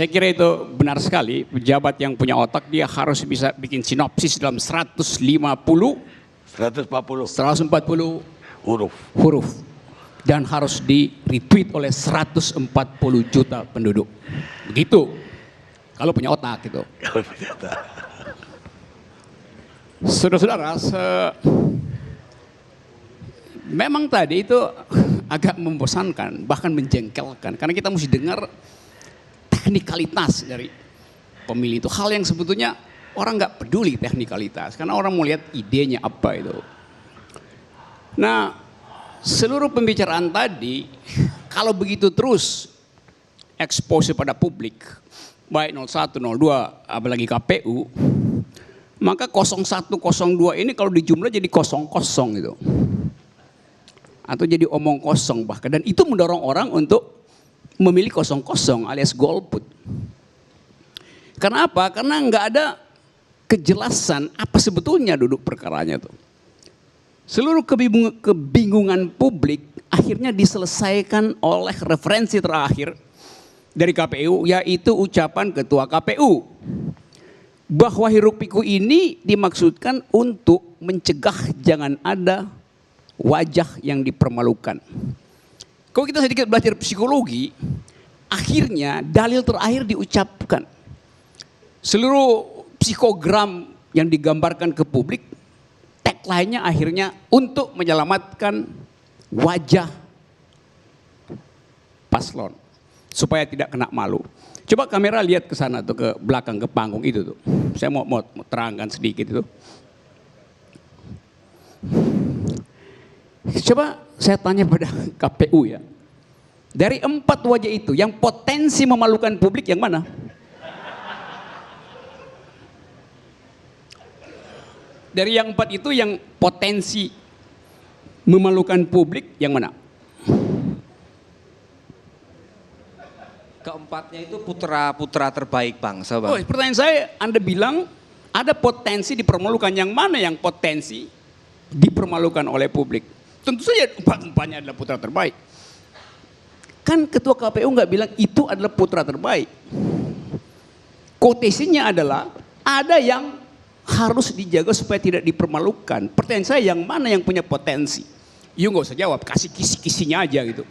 Saya kira itu benar sekali. Pejabat yang punya otak dia harus bisa bikin sinopsis dalam 140 huruf dan harus di retweet oleh 140 juta penduduk. Begitu kalau punya otak gitu. Saudara-saudara, memang tadi itu agak membosankan, bahkan menjengkelkan, karena kita mesti dengar teknikalitas dari pemilih itu. Hal yang sebetulnya orang nggak peduli teknikalitas, karena orang mau lihat idenya apa itu. Nah, seluruh pembicaraan tadi, kalau begitu terus expose pada publik, baik 01, 02, apalagi KPU, maka 01, 02 ini kalau dijumlah jadi kosong-kosong gitu. Atau jadi omong kosong bahkan. Dan itu mendorong orang untuk memilih 00 alias golput. Karena apa? Karena nggak ada kejelasan apa sebetulnya duduk perkaranya tuh. Seluruh kebingungan publik akhirnya diselesaikan oleh referensi terakhir dari KPU, yaitu ucapan Ketua KPU bahwa hiruk pikuk ini dimaksudkan untuk mencegah jangan ada wajah yang dipermalukan. Kalau kita sedikit belajar psikologi, akhirnya dalil terakhir diucapkan. Seluruh psikogram yang digambarkan ke publik, tagline-nya akhirnya untuk menyelamatkan wajah paslon supaya tidak kena malu. Coba kamera lihat ke sana tuh, ke belakang, ke panggung itu tuh. Saya mau terangkan sedikit itu. Coba saya tanya pada KPU ya. Dari 4 wajah itu yang potensi memalukan publik yang mana? Dari yang 4 itu yang potensi memalukan publik yang mana? Keempatnya itu putra-putra terbaik bangsa, Bang. Oh, pertanyaan saya, Anda bilang ada potensi dipermalukan, yang mana yang potensi dipermalukan oleh publik? Tentu saja empatnya adalah putra terbaik. Kan Ketua KPU nggak bilang itu adalah putra terbaik. Quotasinya adalah ada yang harus dijaga supaya tidak dipermalukan. Pertanyaan saya, yang mana yang punya potensi? You nggak usah jawab, kasih kisi-kisinya aja gitu.